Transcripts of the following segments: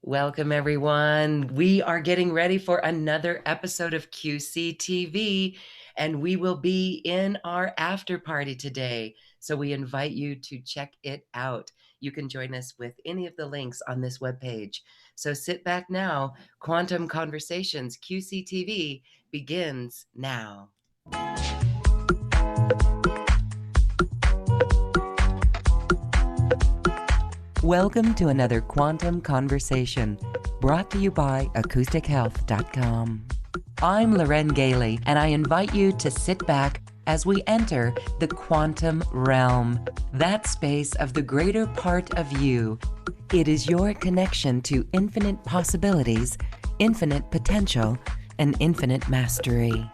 Welcome, everyone. We are getting ready for another episode of QCTV, and we will be in our after party today. So we invite you to check it out. You can join us with any of the links on this webpage. So sit back now. Quantum Conversations QCTV begins now. Welcome to another Quantum Conversation, brought to you by acoustichealth.com. I'm Loren Gailey, and I invite you to sit back as we enter the quantum realm, that space of the greater part of you. It is your connection to infinite possibilities, infinite potential, and infinite mastery.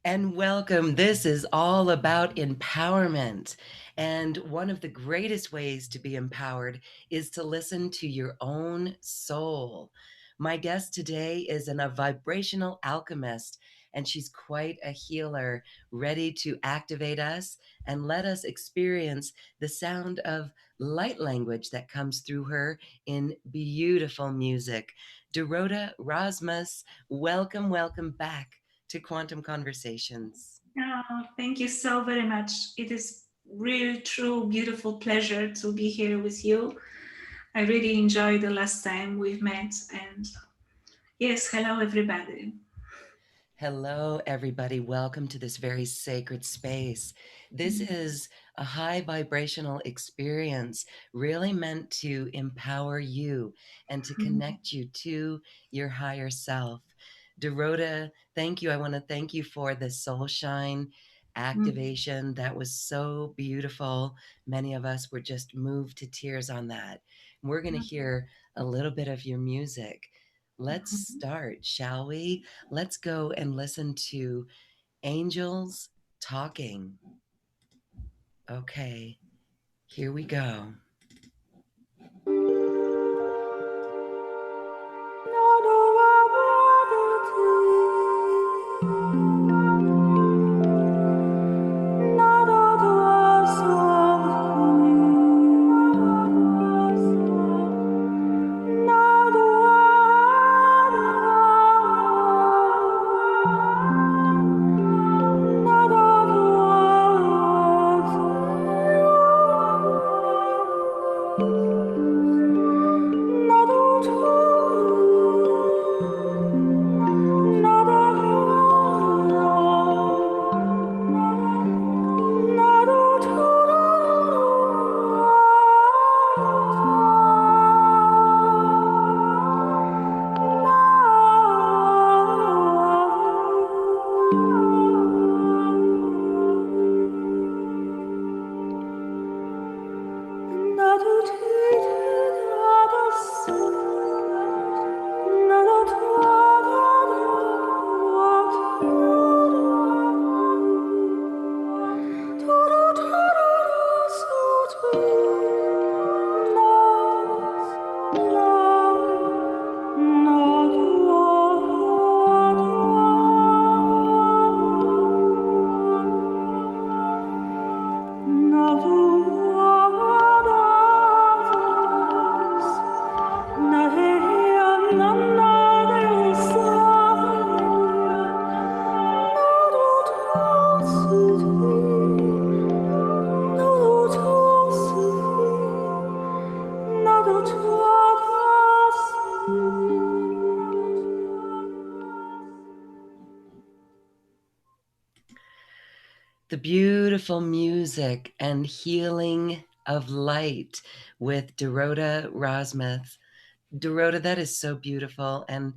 And welcome. This is all about empowerment. And one of the greatest ways to be empowered is to listen to your own soul. My guest today is a vibrational alchemist, and she's quite a healer, ready to activate us and let us experience the sound of light language that comes through her in beautiful music. Dorota, Rozmus, welcome back to Quantum Conversations. Oh, thank you so very much. It is really true, beautiful pleasure to be here with you. I really enjoyed the last time we've met. And yes, hello, everybody. Hello, everybody. Welcome to this very sacred space. This is a high vibrational experience, really meant to empower you and to connect you to your higher self. Dorota, thank you. I want to thank you for the soul shine activation. That was so beautiful. Many of us were just moved to tears on that. We're going to hear a little bit of your music. Let's start, shall we? Let's go and listen to Angels Talking. Okay, here we go. The beautiful music and healing of light with Dorota Rozmus. Dorota, that is so beautiful. And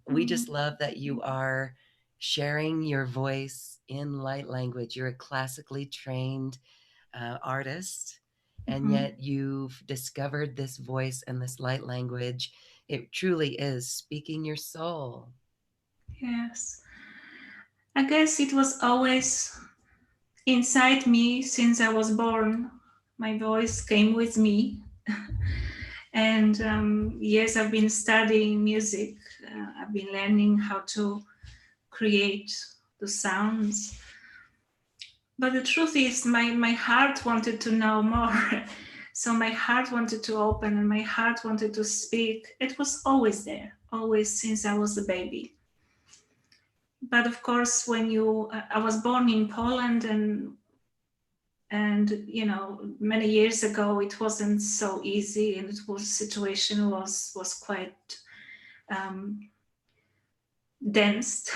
we just love that you are sharing your voice in light language. You're a classically trained artist, and yet you've discovered this voice and this light language. It truly is speaking your soul. Yes. I guess it was always inside me since I was born. My voice came with me. And yes, I've been studying music. I've been learning how to create the sounds. But the truth is, my heart wanted to know more. So my heart wanted to open and my heart wanted to speak. It was always there, always since I was a baby. But of course, I was born in Poland, and you know, many years ago, it wasn't so easy, and situation was quite dense.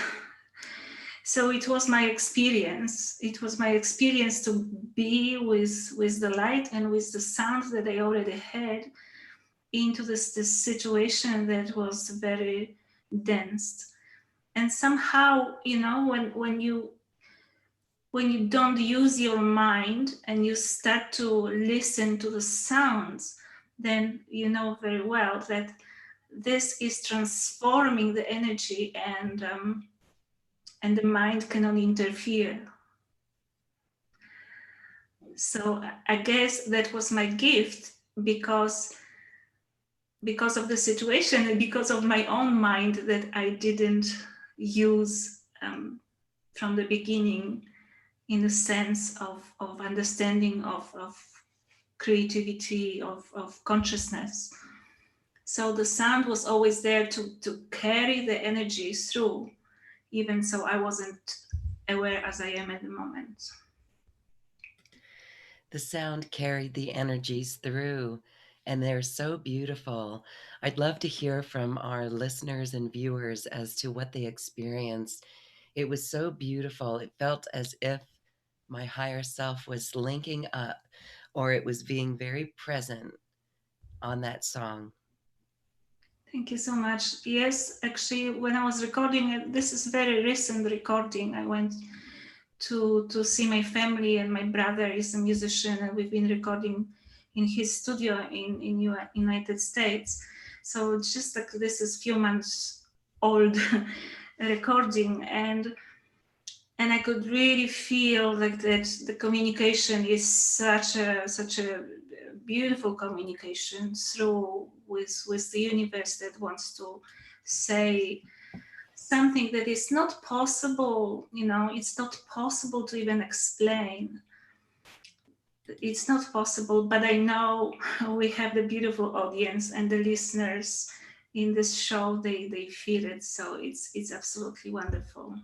So it was my experience. It was my experience to be with the light and with the sound that I already had into this situation that was very dense. And somehow, you know, when you don't use your mind and you start to listen to the sounds, then you know very well that this is transforming the energy, and the mind cannot interfere. So I guess that was my gift, because of the situation and because of my own mind that I didn't use from the beginning, in the sense of understanding of creativity, of consciousness. So the sound was always there to carry the energy through, even so I wasn't aware as I am at the moment. The sound carried the energies through, and they're so beautiful. I'd love to hear from our listeners and viewers as to what they experienced. It was so beautiful. It felt as if my higher self was linking up, or it was being very present on that song. Thank you so much. Yes, actually, when I was recording it, this is very recent recording. I went to see my family, and my brother is a musician, and we've been recording in his studio in United States. So it's just like this is few months old recording, and I could really feel like that the communication is such a beautiful communication through with the universe that wants to say something that is not possible. You know, it's not possible to even explain. It's not possible, but I know we have the beautiful audience and the listeners in this show. They feel it, so it's absolutely wonderful.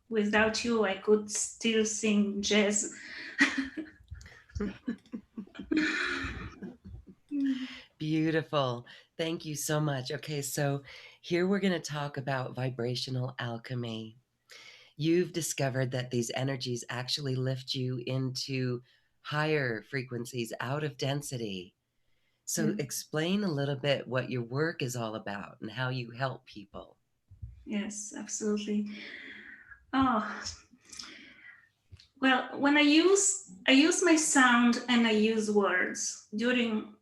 Without you, I could still sing jazz. Beautiful. Thank you so much. Okay, so here we're going to talk about vibrational alchemy. You've discovered that these energies actually lift you into higher frequencies out of density. So, explain a little bit what your work is all about and how you help people. Yes, absolutely. Oh, well, when I use my sound and I use words during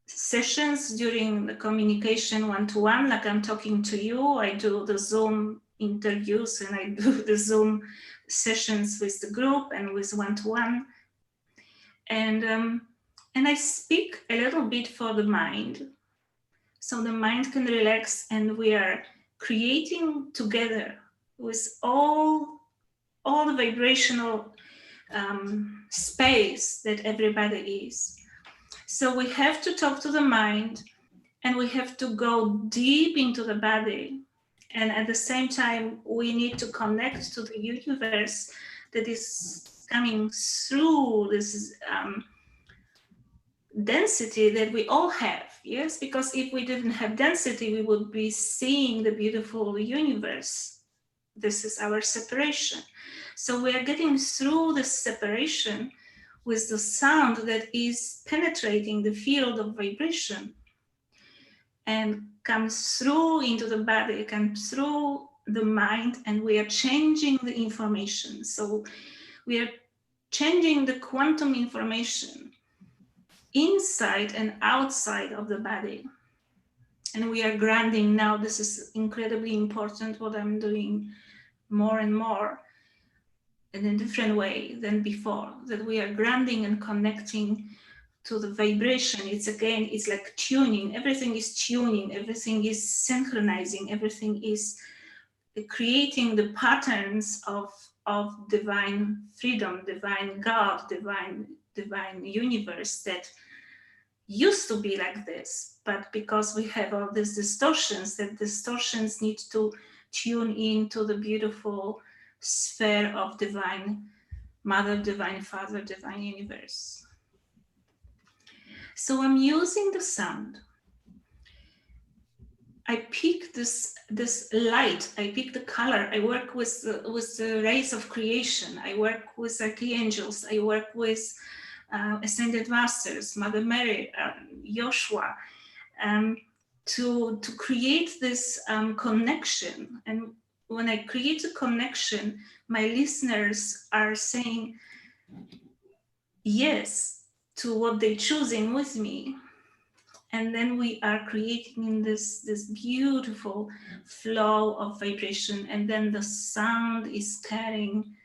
sessions, during the communication one-to-one, like I'm talking to you. I do the Zoom interviews and I do the Zoom sessions with the group and with one-to-one, and I speak a little bit for the mind, so the mind can relax, and we are creating together with all the vibrational space that everybody is. So we have to talk to the mind, and we have to go deep into the body. And at the same time, we need to connect to the universe that is coming through this density that we all have. Yes, because if we didn't have density, we would be seeing the beautiful universe. This is our separation. So we are getting through the separation with the sound that is penetrating the field of vibration and comes through into the body, comes through the mind, and we are changing the information. So we are changing the quantum information inside and outside of the body. And we are grounding now. This is incredibly important, what I'm doing more and more in a different way than before, that we are grounding and connecting to the vibration. It's like tuning. Everything is tuning, everything is synchronizing, everything is creating the patterns of divine freedom, divine God, divine universe that used to be like this, but because we have all these distortions, that distortions need to tune into the beautiful sphere of divine mother, divine father, divine universe. So I'm using the sound. I pick this light. I pick the color. I work with the rays of creation. I work with archangels. I work with ascended masters, Mother Mary, Joshua, to create this connection. And when I create a connection, my listeners are saying yes to what they're choosing with me. And then we are creating this beautiful flow of vibration, and then the sound is carrying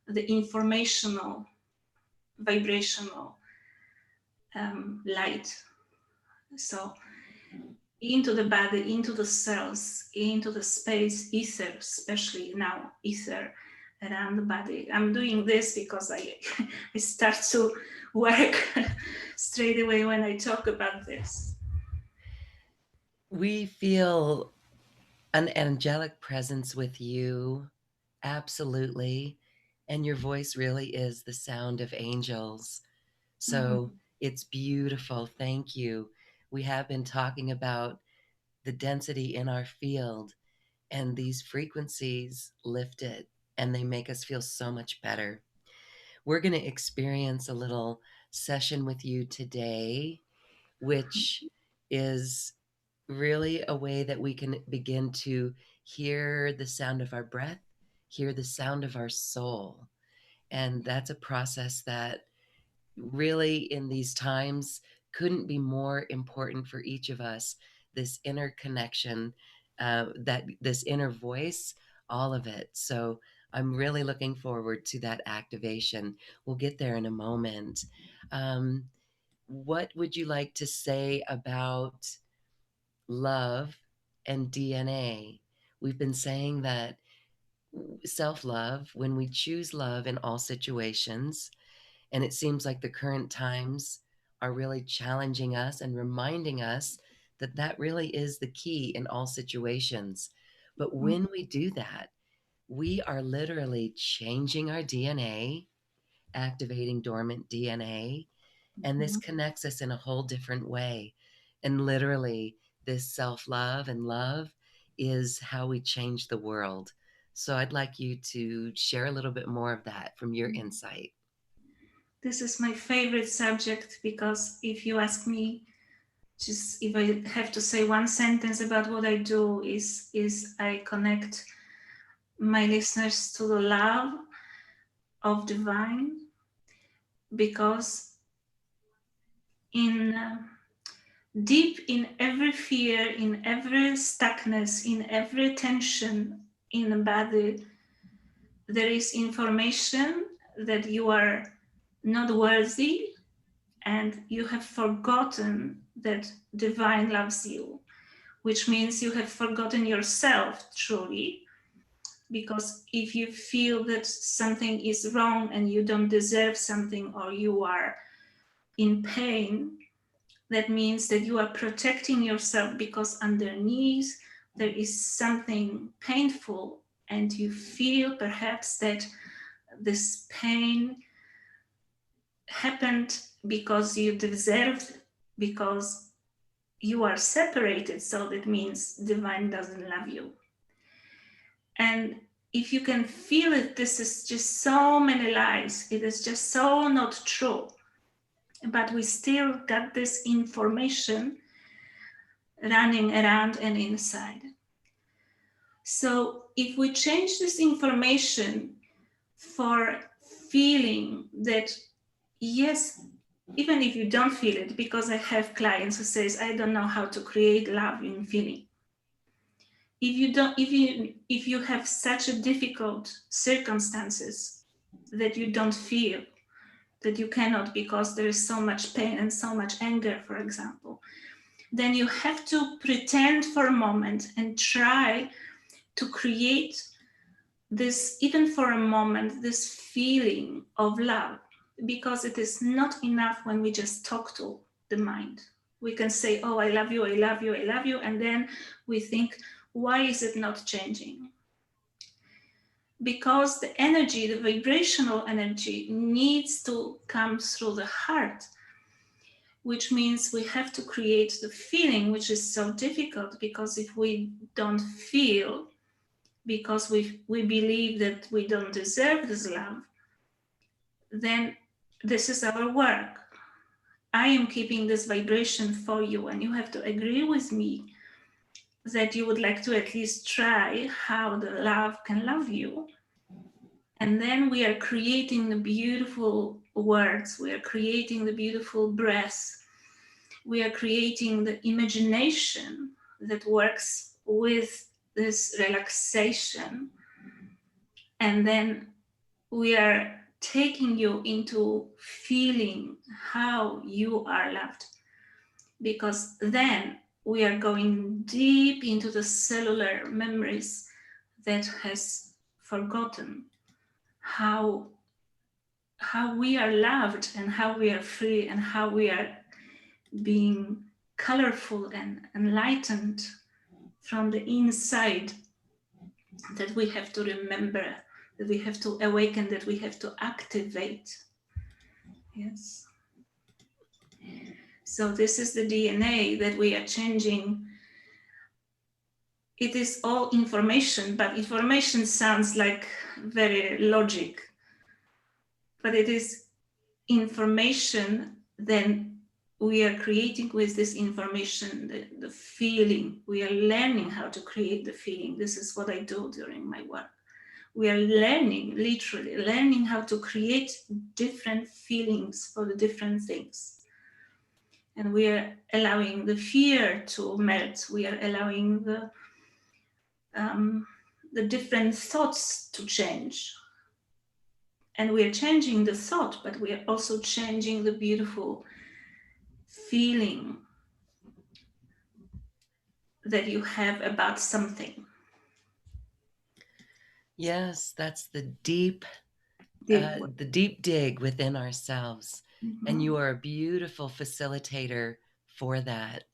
the informational vibrational light. So into the body, into the cells, into the space, ether, especially now ether around the body. I'm doing this because I I start to work straight away when I talk about this. We feel an angelic presence with you, absolutely. And your voice really is the sound of angels. So it's beautiful. Thank you. We have been talking about the density in our field, and these frequencies lift it and they make us feel so much better. We're going to experience a little session with you today, which is really a way that we can begin to hear the sound of our breath, hear the sound of our soul. And that's a process that really in these times couldn't be more important for each of us. This inner connection, that this inner voice, all of it. So I'm really looking forward to that activation. We'll get there in a moment. What would you like to say about love and DNA? We've been saying that self-love, when we choose love in all situations, and it seems like the current times are really challenging us and reminding us that that really is the key in all situations. But when we do that, we are literally changing our DNA, activating dormant DNA, and this connects us in a whole different way. And literally, this self love and love is how we change the world. So I'd like you to share a little bit more of that from your insight. This is my favorite subject because if you ask me, just if I have to say one sentence about what I do, is I connect my listeners to the love of divine, because in deep in every fear, in every stuckness, in every tension in the body, there is information that you are not worthy, and you have forgotten that divine loves you, which means you have forgotten yourself truly. Because if you feel that something is wrong and you don't deserve something, or you are in pain, that means that you are protecting yourself, because underneath there is something painful, and you feel perhaps that this pain happened because you deserved, because you are separated, so that means divine doesn't love you. And if you can feel it, this is just so many lies. It is just so not true. But we still got this information running around and inside. So if we change this information for feeling that, yes, even if you don't feel it, because I have clients who says, I don't know how to create love in feeling. If you have such a difficult circumstances that you don't feel, that you cannot because there is so much pain and so much anger, for example, then you have to pretend for a moment and try to create this, even for a moment, this feeling of love, because it is not enough when we just talk to the mind. We can say, oh, I love you, I love you, I love you. And then we think, why is it not changing? Because the energy, the vibrational energy, needs to come through the heart, which means we have to create the feeling, which is so difficult, because if we don't feel, because we believe that we don't deserve this love, then this is our work. I am keeping this vibration for you, and you have to agree with me that you would like to at least try how the love can love you. And then we are creating the beautiful words, we are creating the beautiful breath, we are creating the imagination that works with this relaxation. And then we are taking you into feeling how you are loved. Because then we are going deep into the cellular memories that has forgotten how we are loved and how we are free and how we are being colorful and enlightened from the inside, that we have to remember, that we have to awaken, that we have to activate. Yes. So this is the DNA that we are changing. It is all information, but information sounds like very logic. But it is information, then we are creating with this information the feeling. We are learning how to create the feeling. This is what I do during my work. We are learning, literally learning how to create different feelings for the different things. And we are allowing the fear to melt. We are allowing the different thoughts to change. And we are changing the thought, but we are also changing the beautiful feeling that you have about something. Yes, that's the deep dig within ourselves. Mm-hmm. And you are a beautiful facilitator for that.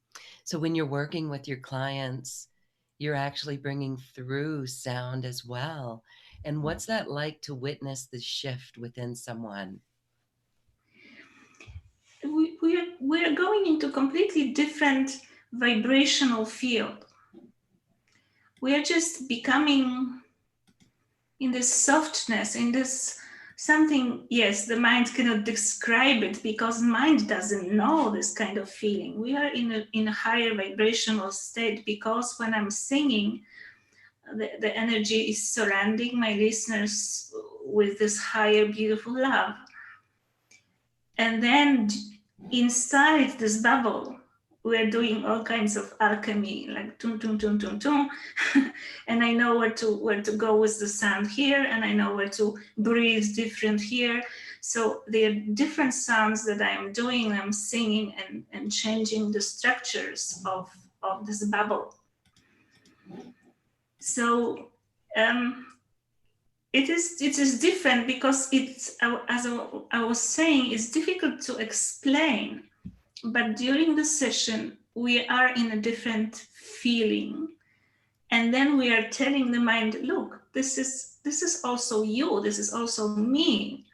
So when you're working with your clients, you're actually bringing through sound as well. And what's that like to witness the shift within someone? We are going into completely different vibrational field. We are just becoming in this softness, in this something. Yes, the mind cannot describe it because mind doesn't know this kind of feeling. We are in a higher vibrational state, because when I'm singing, the energy is surrounding my listeners with this higher beautiful love. And then inside this bubble, we're doing all kinds of alchemy, like tum tum tum tum tum, and I know where to go with the sound here, and I know where to breathe different here. So there are different sounds that I am doing. I'm singing and changing the structures of this bubble. So it is different, because it's, as I was saying, it's difficult to explain. But during the session, we are in a different feeling. And then we are telling the mind, look, this is also you, this is also me.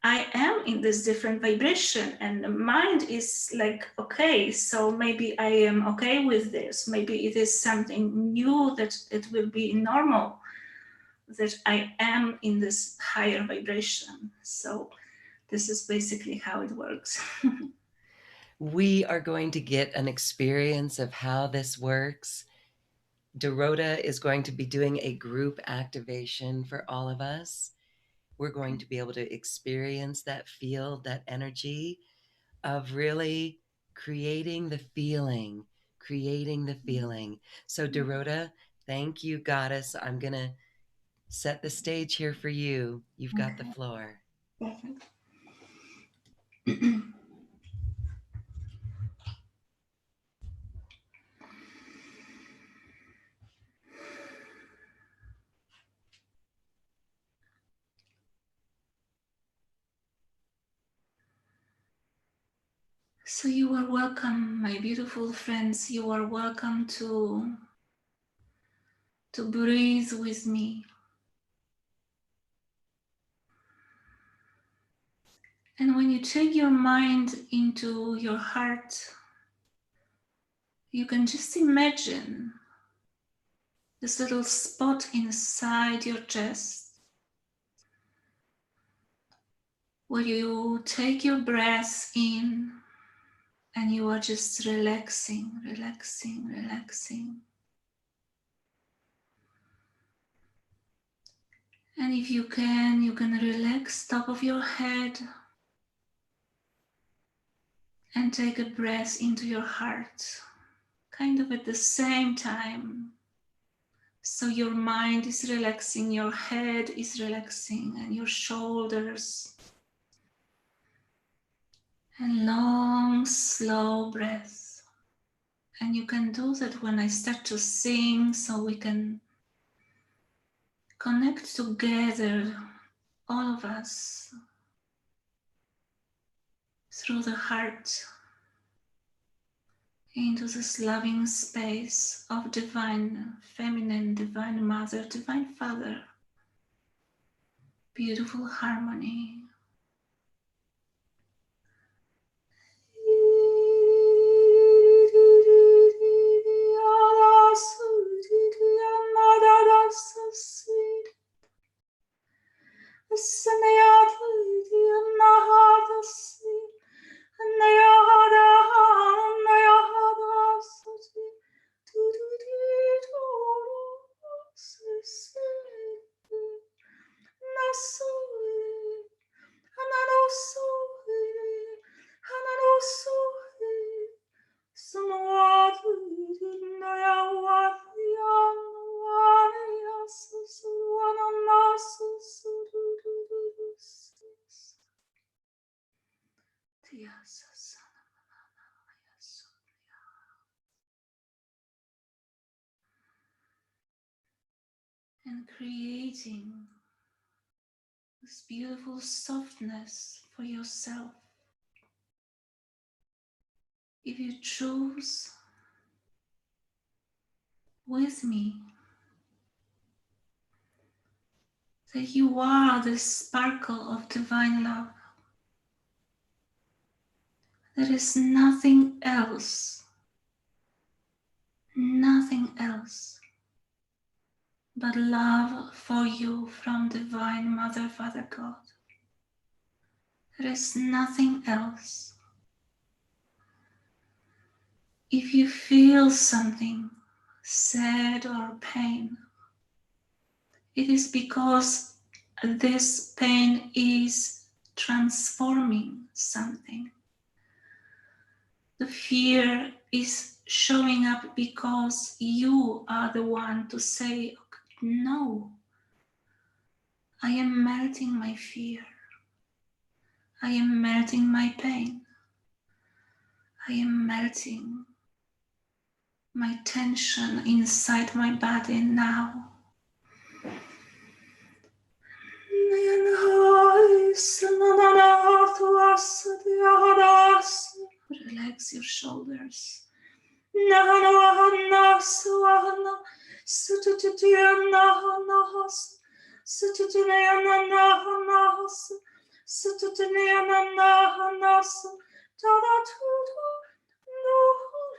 I am in this different vibration. And the mind is like, okay, so maybe I am okay with this. Maybe it is something new, that it will be normal, that I am in this higher vibration. So this is basically how it works. We are going to get an experience of how this works. Dorota is going to be doing a group activation for all of us. We're going to be able to experience that field, that energy of really creating the feeling. So Dorota, thank you, Goddess. I'm going to set the stage here for you. You've got the floor. Perfect. So you are welcome, my beautiful friends. You are welcome to breathe with me. And when you take your mind into your heart, you can just imagine this little spot inside your chest where you take your breath in and you are just relaxing, relaxing, relaxing. And if you can relax top of your head and take a breath into your heart, kind of at the same time. So your mind is relaxing, your head is relaxing, and your shoulders. And long, slow breath. And you can do that when I start to sing, so we can connect together, all of us, through the heart, into this loving space of divine feminine, divine mother, divine father. Beautiful harmony. And creating this beautiful softness for yourself. If you choose with me that you are the sparkle of divine love, there is nothing else but love for you from divine Mother, Father God. There is nothing else. If you feel something, sad or pain, it is because this pain is transforming something. The fear is showing up because you are the one to say, no, I am melting my fear. I am melting my pain. I am melting my tension inside my body now. Relax your shoulders.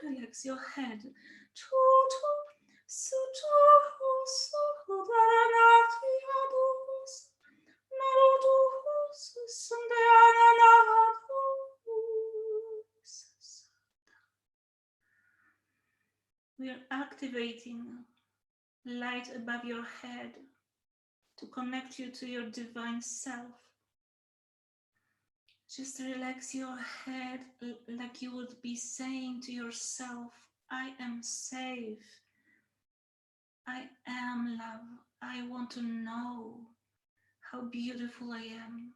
Relax your head. We are activating light above your head to connect you to your divine self. Just relax your head like you would be saying to yourself, I am safe. I am love. I want to know how beautiful I am.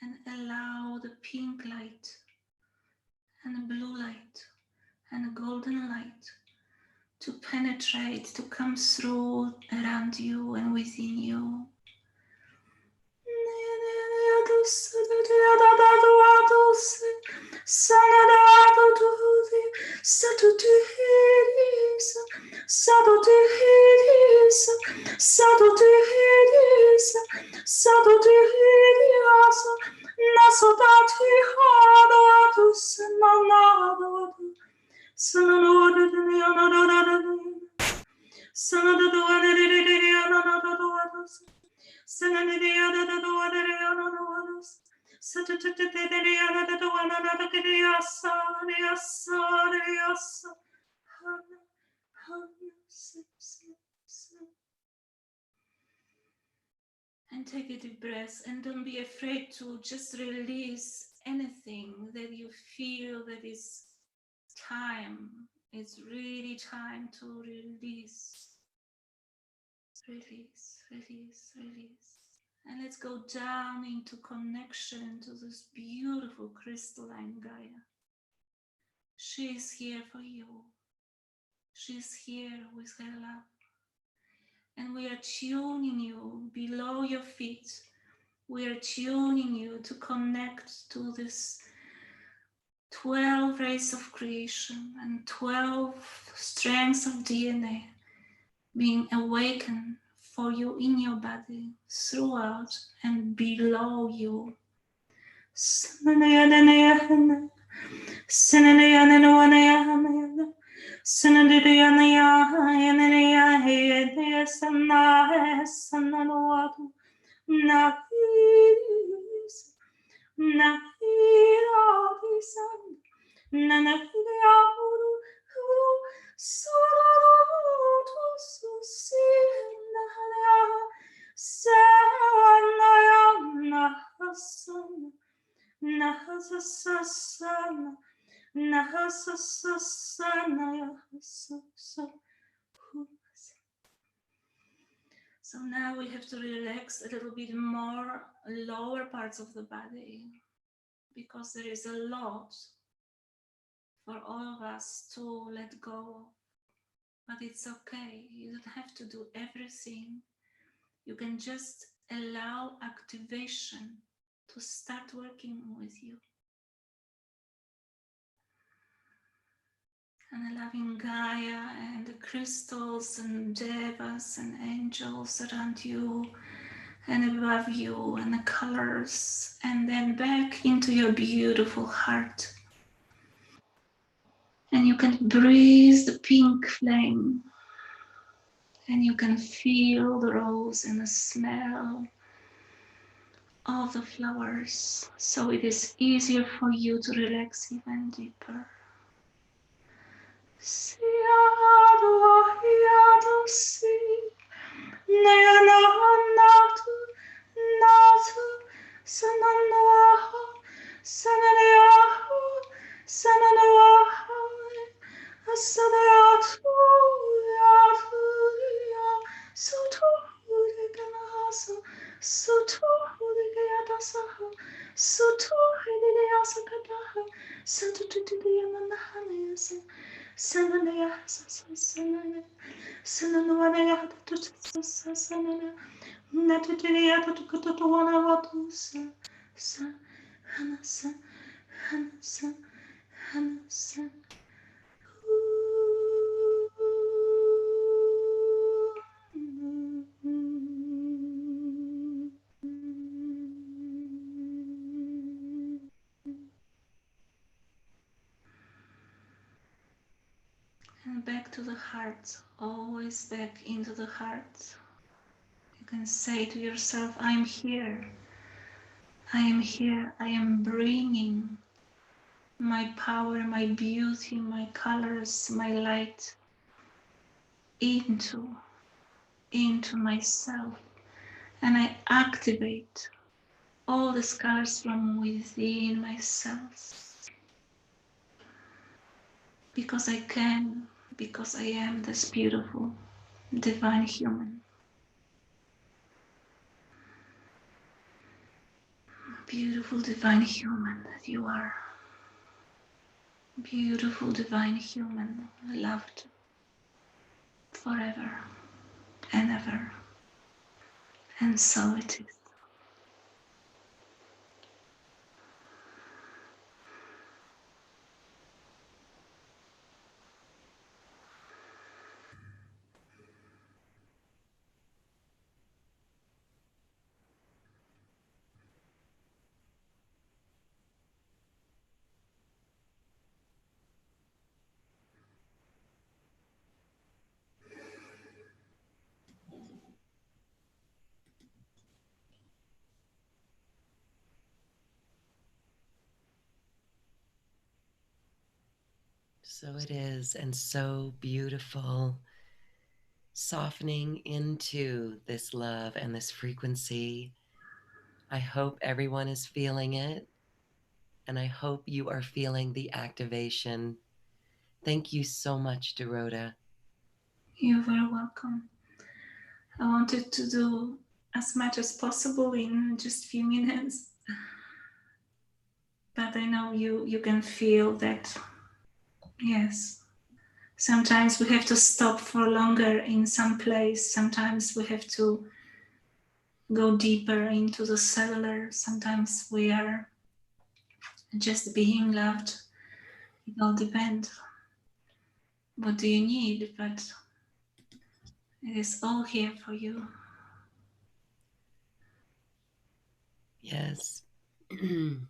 And allow the pink light and the blue light and the golden light to penetrate, to come through around you and within you. And take a deep breath and don't be afraid to just release anything that you feel that is time. It's really time to release. Release, release, release. And let's go down into connection to this beautiful crystalline Gaia. She is here for you. She is here with her love. And we are tuning you below your feet. We are tuning you to connect to this 12 rays of creation and 12 strands of DNA being awakened for you in your body, throughout and below you. So now we have to relax a little bit more lower parts of the body, because there is a lot for all of us to let go of. But it's okay, you don't have to do everything. You can just allow activation to start working with you. And allowing Gaia and the crystals and devas and angels around you and above you and the colors, and then back into your beautiful heart. And you can breathe the pink flame, and you can feel the rose and the smell of the flowers, so it is easier for you to relax even deeper. And back to the heart, always back into the heart. You can say to yourself, I'm here. I am here. I am bringing my power, my beauty, my colors, my light into myself. And I activate all the colors from within myself. Because I can, because I am this beautiful, divine human. Beautiful divine human that you are. Beautiful divine human, loved forever and ever. And so it is. So it is, and so beautiful, softening into this love and this frequency. I hope everyone is feeling it, and I hope you are feeling the activation. Thank you so much, Dorota. You're very welcome. I wanted to do as much as possible in just a few minutes, but I know you can feel that. Yes, sometimes we have to stop for longer in some place. Sometimes we have to go deeper into the cellular. Sometimes we are just being loved. It all depends. What do you need? But it is all here for you. Yes. In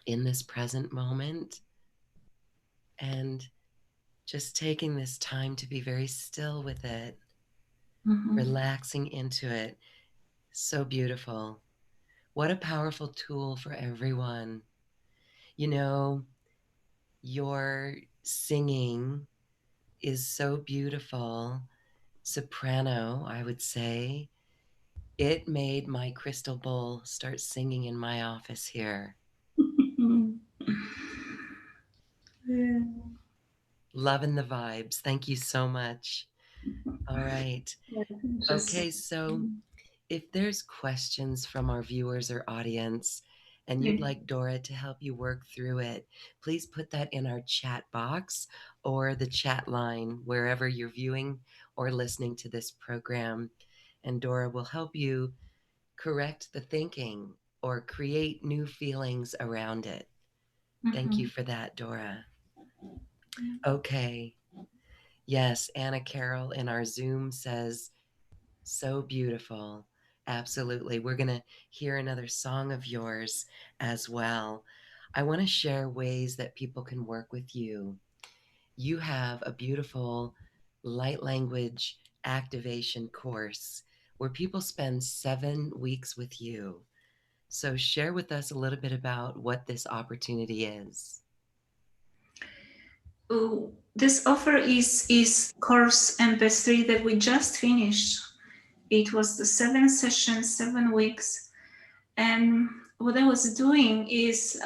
this present moment, and just taking this time to be very still with it, relaxing into it. So beautiful. What a powerful tool for everyone. You know, your singing is so beautiful. Soprano, I would say. It made my crystal bowl start singing in my office here. Yeah. Loving the vibes. Thank you so much. All right. Just Okay, so if there's questions from our viewers or audience and you'd yeah. like Dora to help you work through it, please put that in our chat box or the chat line wherever you're viewing or listening to this program. And Dora will help you correct the thinking or create new feelings around it. Thank you for that, Dora. Okay. Yes, Anna Carroll in our Zoom says, so beautiful. Absolutely. We're going to hear another song of yours as well. I want to share ways that people can work with you. You have a beautiful light language activation course where people spend 7 weeks with you. So, share with us a little bit about what this opportunity is. This offer is course MP3 that we just finished. It was the 7 sessions, 7 weeks, and what I was doing is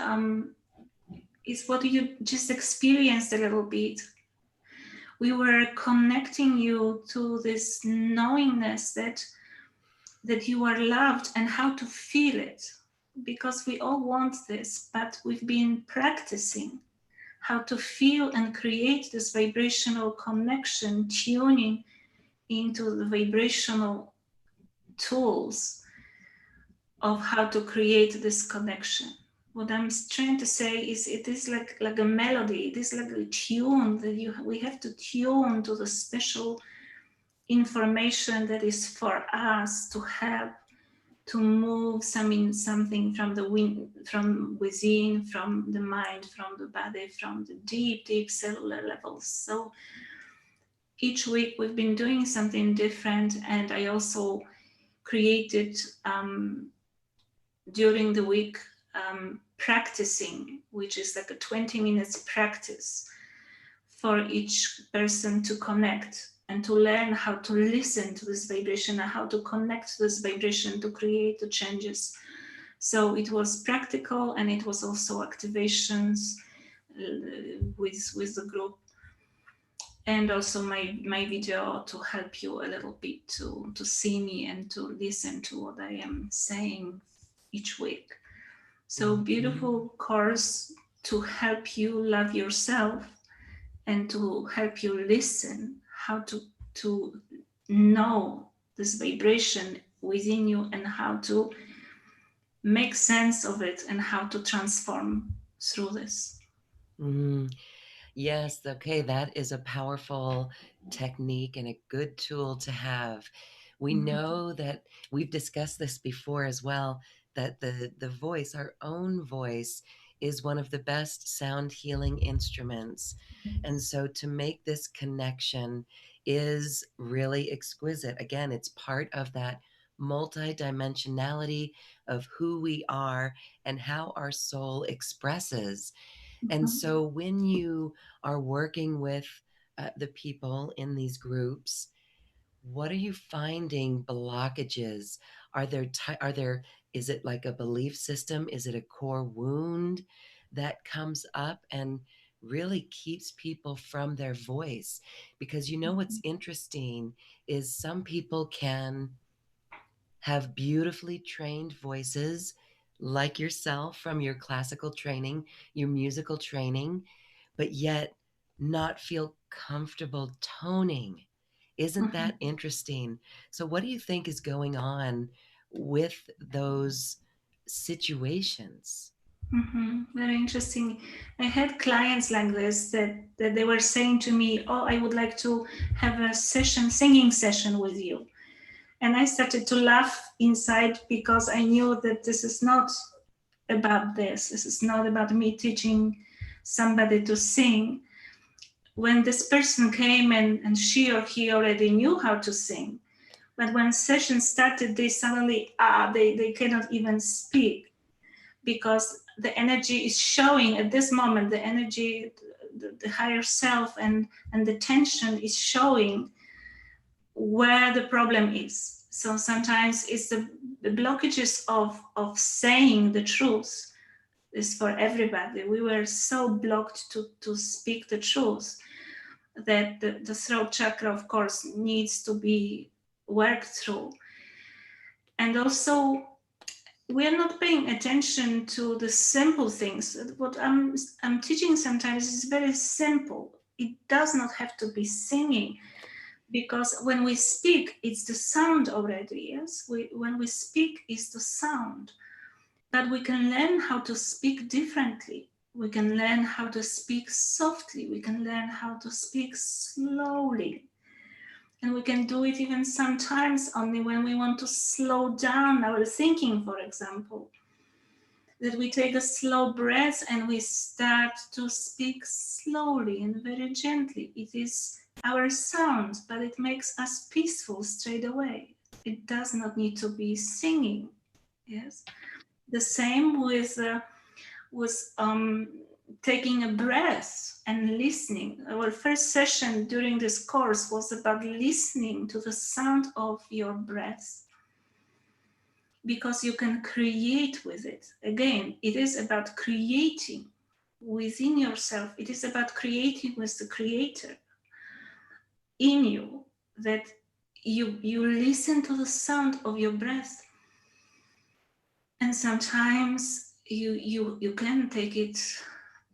what you just experienced a little bit. We were connecting you to this knowingness that you are loved and how to feel it, because we all want this, but we've been practicing how to feel and create this vibrational connection, tuning into the vibrational tools of how to create this connection. What I'm trying to say is it is like a melody, it is like a tune that we have to tune to the special information that is for us to help to move something from from within, from the mind, from the body, from the deep cellular levels. So each week we've been doing something different, and I also created during the week practicing, which is like a 20 minutes practice for each person to connect and to learn how to listen to this vibration and how to connect to this vibration to create the changes. So it was practical, and it was also activations with the group, and also my video to help you a little bit to see me and to listen to what I am saying each week. So beautiful course to help you love yourself and to help you listen how to know this vibration within you and how to make sense of it and how to transform through this. Yes, okay, that is a powerful technique and a good tool to have. We know that we've discussed this before as well, that the voice, our own voice, is one of the best sound healing instruments. And so to make this connection is really exquisite. Again, it's part of that multidimensionality of who we are and how our soul expresses. And so when you are working with the people in these groups, what are you finding blockages? Is it like a belief system? Is it a core wound that comes up and really keeps people from their voice? Because what's interesting is some people can have beautifully trained voices like yourself from your classical training, your musical training, but yet not feel comfortable toning. Isn't that interesting? So, what do you think is going on with those situations? Very interesting. I had clients like this that they were saying to me, "Oh, I would like to have a singing session with you." And I started to laugh inside because I knew that this is not about this. This is not about me teaching somebody to sing. When this person came and she or he already knew how to sing, but when session started, they suddenly, they cannot even speak because the energy is showing at this moment, the energy, the higher self and the tension is showing where the problem is. So sometimes it's the blockages of saying the truth is for everybody. We were so blocked to speak the truth that the throat chakra, of course, needs to be worked through. And also, we're not paying attention to the simple things. What I'm teaching sometimes is very simple. It does not have to be singing, because when we speak, it's the sound already. Yes, when we speak, it's the sound. But we can learn how to speak differently. We can learn how to speak softly. We can learn how to speak slowly. And we can do it even sometimes only when we want to slow down our thinking, for example. That we take a slow breath and we start to speak slowly and very gently. It is our sound, but it makes us peaceful straight away. It does not need to be singing. Yes. The same with taking a breath and listening. Our first session during this course was about listening to the sound of your breath, because you can create with it. Again, it is about creating within yourself. It is about creating with the creator in you, that you listen to the sound of your breath. And sometimes you can take it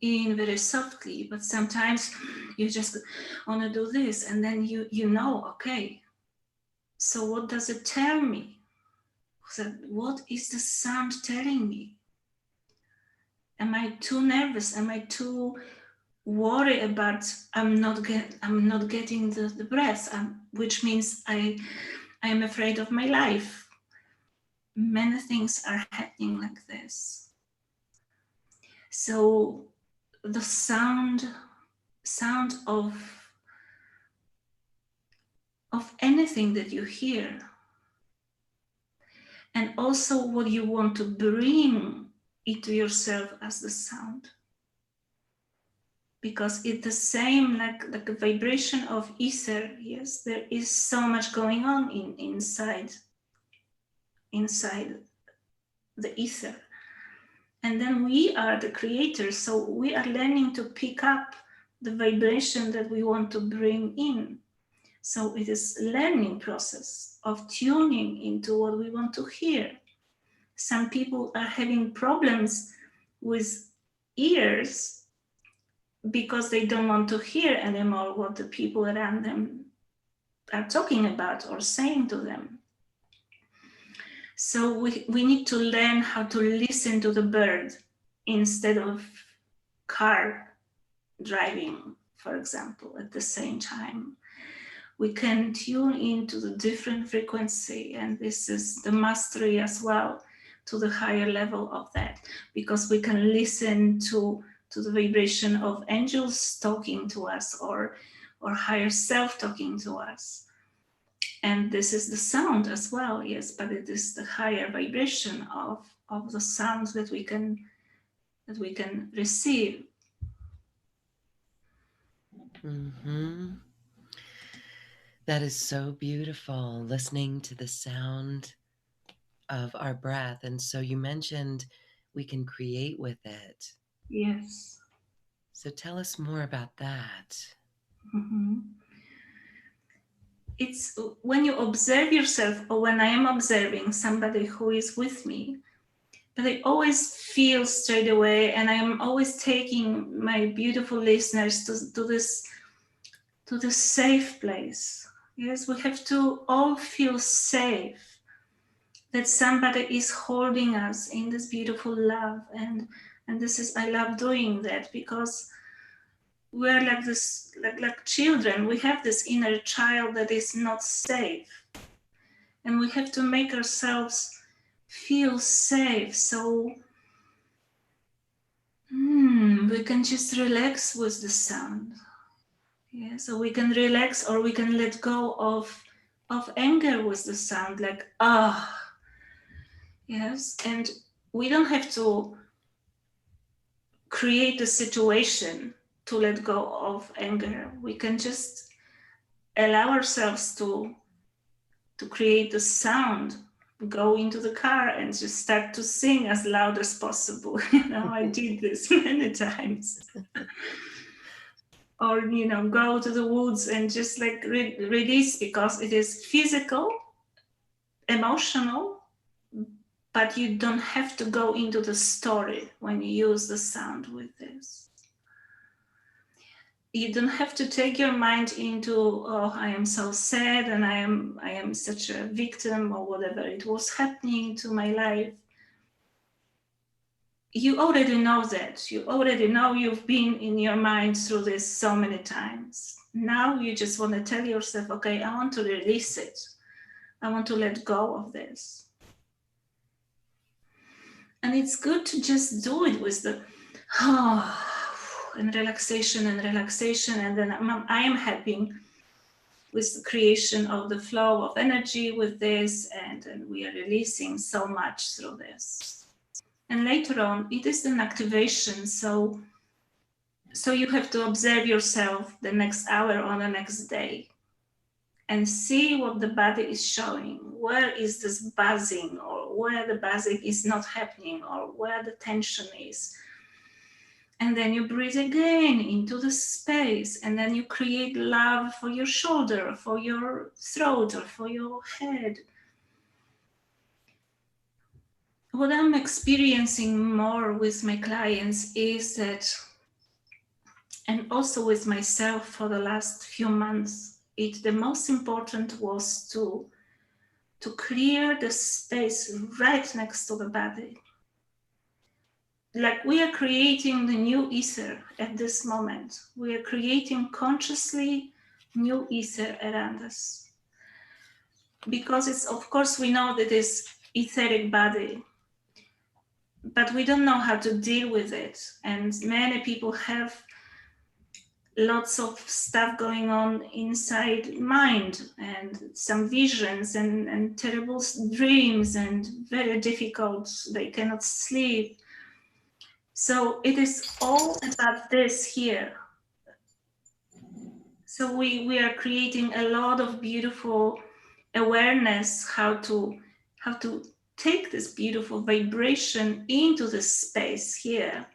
in very softly, but sometimes you just want to do this, and then you know, okay, so what does it tell me? So what is the sound telling me? Am I too nervous? Am I too worried about I'm not getting the breath, which means I am afraid of my life. Many things are happening like this. So the sound of anything that you hear, and also what you want to bring into yourself as the sound, because it's the same like a vibration of ether. Yes, there is so much going on inside the ether, and then we are the creators, so we are learning to pick up the vibration that we want to bring in. So it is a learning process of tuning into what we want to hear. Some people are having problems with ears because they don't want to hear anymore what the people around them are talking about or saying to them. So we need to learn how to listen to the bird instead of car driving, for example, at the same time. We can tune into the different frequency, and this is the mastery as well, to the higher level of that, because we can listen to the vibration of angels talking to us, or higher self talking to us. And this is the sound as well, yes, but it is the higher vibration of the sounds that we can receive. Mm-hmm. That is so beautiful, listening to the sound of our breath. And so you mentioned we can create with it. Yes. So tell us more about that. Mhm. It's when you observe yourself, or when I am observing somebody who is with me, but I always feel straight away, and I am always taking my beautiful listeners to this safe place. Yes, we have to all feel safe, that somebody is holding us in this beautiful love. And this is, I love doing that, because we're like this, like children. We have this inner child that is not safe, and we have to make ourselves feel safe, so we can just relax with the sound. Yeah, so we can relax, or we can let go of anger with the sound, like yes. And we don't have to create a situation to let go of anger. We can just allow ourselves to create the sound, go into the car and just start to sing as loud as possible. I did this many times. Or, go to the woods and just like release, because it is physical, emotional, but you don't have to go into the story when you use the sound with this. You don't have to take your mind into, oh, I am so sad, and I am such a victim, or whatever it was happening to my life. You already know that. You already know, you've been in your mind through this so many times. Now you just want to tell yourself, okay, I want to release it. I want to let go of this. And it's good to just do it with the and relaxation and relaxation. And then I am happy with the creation of the flow of energy with this, and we are releasing so much through this. And later on, it is an activation. So you have to observe yourself the next hour or the next day, and see what the body is showing. Where is this buzzing, or where the buzzing is not happening, or where the tension is. And then you breathe again into the space, and then you create love for your shoulder, for your throat, or for your head. What I'm experiencing more with my clients is that, and also with myself for the last few months, the most important was to clear the space right next to the body. Like we are creating the new ether at this moment. We are creating consciously new ether around us. Because it's, of course, we know that it's etheric body, but we don't know how to deal with it. And many people have lots of stuff going on inside mind, and some visions and terrible dreams, and very difficult, they cannot sleep. So it is all about this here. So we are creating a lot of beautiful awareness, how to take this beautiful vibration into the space here.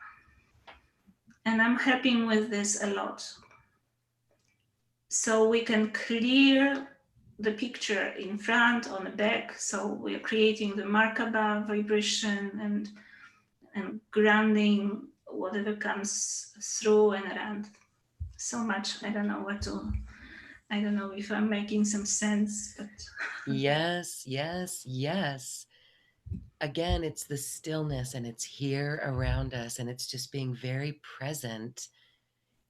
And I'm helping with this a lot. So we can clear the picture in front, on the back. So we're creating the Merkaba vibration and grounding whatever comes through and around. So much. I don't know if I'm making some sense, but Yes, yes, yes. Again, it's the stillness, and it's here around us, and it's just being very present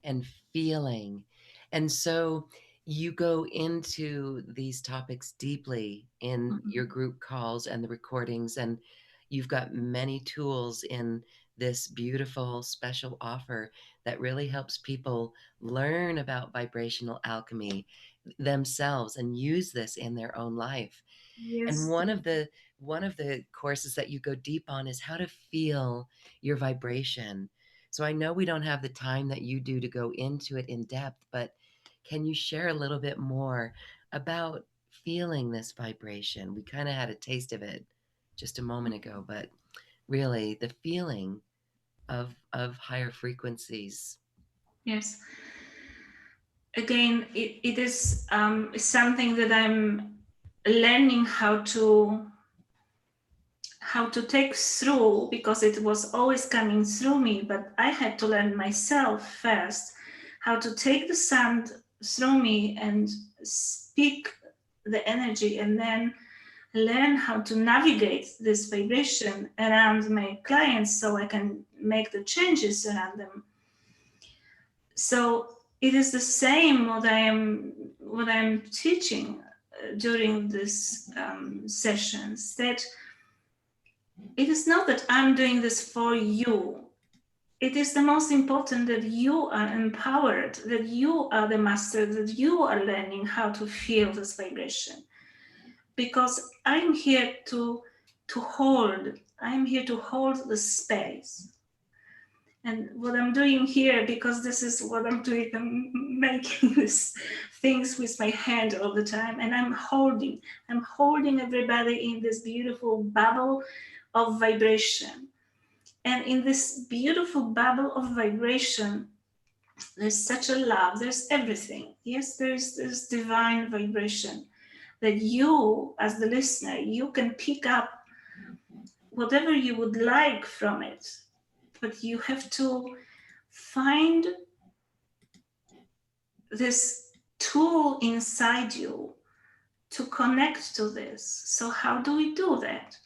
and feeling. And so you go into these topics deeply in your group calls and the recordings, and you've got many tools in this beautiful special offer that really helps people learn about vibrational alchemy themselves and use this in their own life. And yes. one of the courses that you go deep on is how to feel your vibration, So I know we don't have the time that you do to go into it in depth, but can you share a little bit more about feeling this vibration? We kind of had a taste of it just a moment ago, but really the feeling of higher frequencies. Yes. Again, it is something that I'm learning how to take through, because it was always coming through me, but I had to learn myself first how to take the sound through me and speak the energy, and then learn how to navigate this vibration around my clients so I can make the changes around them. So it is the same what I'm teaching during these sessions, that it is not that I'm doing this for you. It is the most important that you are empowered, that you are the master, that you are learning how to feel this vibration. Because I'm here to hold the space. And what I'm doing here, because this is what I'm doing, I'm making these things with my hand all the time, and I'm holding everybody in this beautiful bubble of vibration. And in this beautiful bubble of vibration, there's such a love, there's everything. Yes, there's this divine vibration that you, as the listener, you can pick up whatever you would like from it, but you have to find this tool inside you to connect to this. So how do we do that?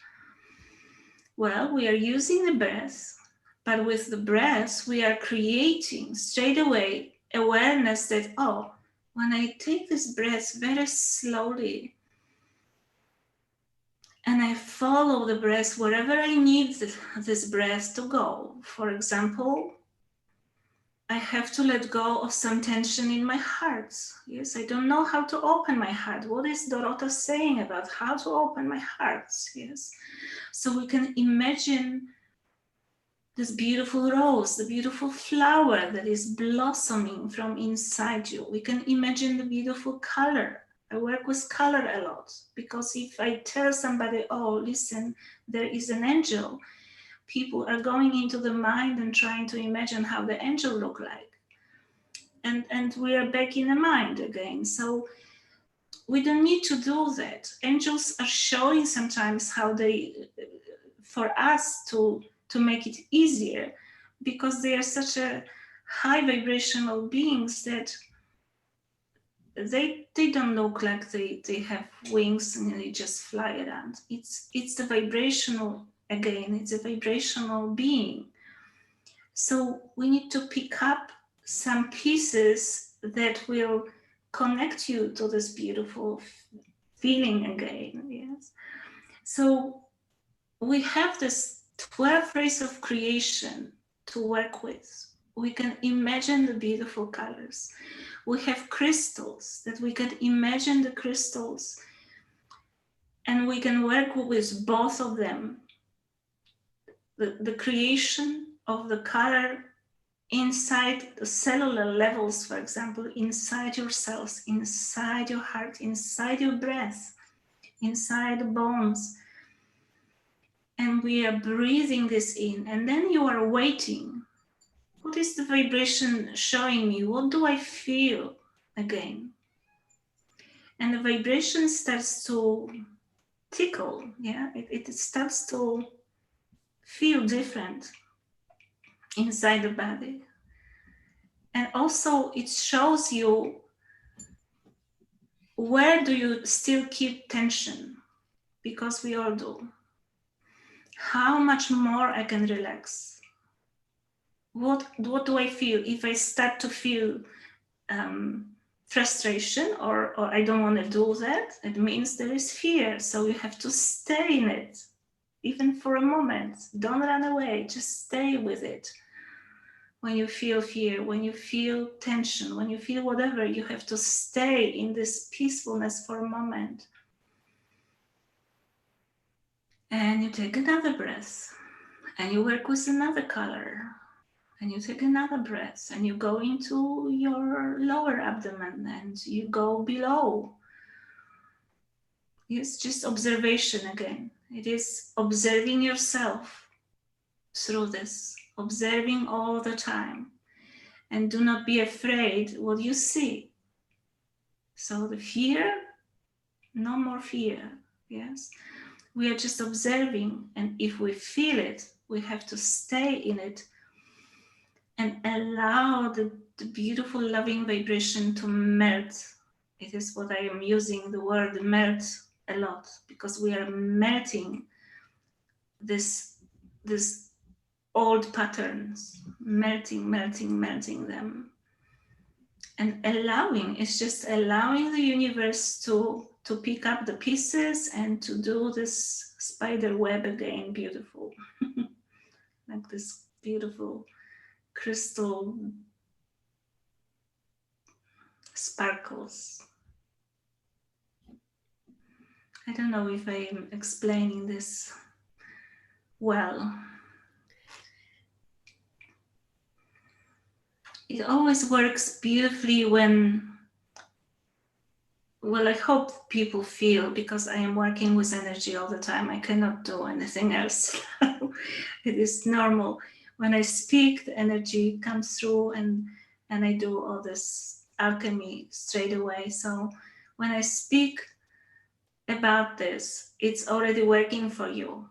Well, we are using the breath, but with the breath, we are creating straight away awareness that, oh, when I take this breath very slowly and I follow the breath wherever I need this breath to go. For example, I have to let go of some tension in my heart. Yes, I don't know how to open my heart. What is Dorota saying about how to open my heart? Yes, so we can imagine this beautiful rose, the beautiful flower that is blossoming from inside you. We can imagine the beautiful color. I work with color a lot, because if I tell somebody, oh, listen, there is an angel, people are going into the mind and trying to imagine how the angel look like. And we are back in the mind again. So we don't need to do that. Angels are showing sometimes how they, for us to make it easier, because they are such a high vibrational beings that they don't look like they have wings and they just fly around. It's the vibrational, again, it's a vibrational being. So we need to pick up some pieces that will connect you to this beautiful feeling again. Yes. So we have this 12 rays of creation to work with. We can imagine the beautiful colors. We have crystals that we can imagine the crystals, and we can work with both of them. The creation of the color inside the cellular levels, for example, inside your cells, inside your heart, inside your breath, inside the bones. And we are breathing this in, and then you are waiting. What is the vibration showing me? What do I feel again? And the vibration starts to tickle, yeah? It starts to feel different inside the body. And also it shows you, where do you still keep tension? Because we all do. How much more I can relax? What do I feel if I start to feel frustration, or I don't want to do that? It means there is fear. So you have to stay in it, even for a moment. Don't run away, just stay with it. When you feel fear, when you feel tension, when you feel whatever, you have to stay in this peacefulness for a moment. And you take another breath, and you work with another color, And you take another breath and you go into your lower abdomen and you go below. It's just observation again. It is observing yourself through this, observing all the time. And do not be afraid what you see. So the fear, no more fear, yes? We are just observing, and if we feel it, we have to stay in it and allow the beautiful loving vibration to melt. It is what I am using the word melt a lot, because we are melting this old patterns, melting them, and allowing. It's just allowing the universe to pick up the pieces and to do this spider web again, beautiful. Like this beautiful crystal sparkles. I don't know if I'm explaining this well. It always works beautifully when, well, I hope people feel, because I am working with energy all the time. I cannot do anything else. It is normal. When I speak, the energy comes through, and I do all this alchemy straight away. So when I speak about this, it's already working for you.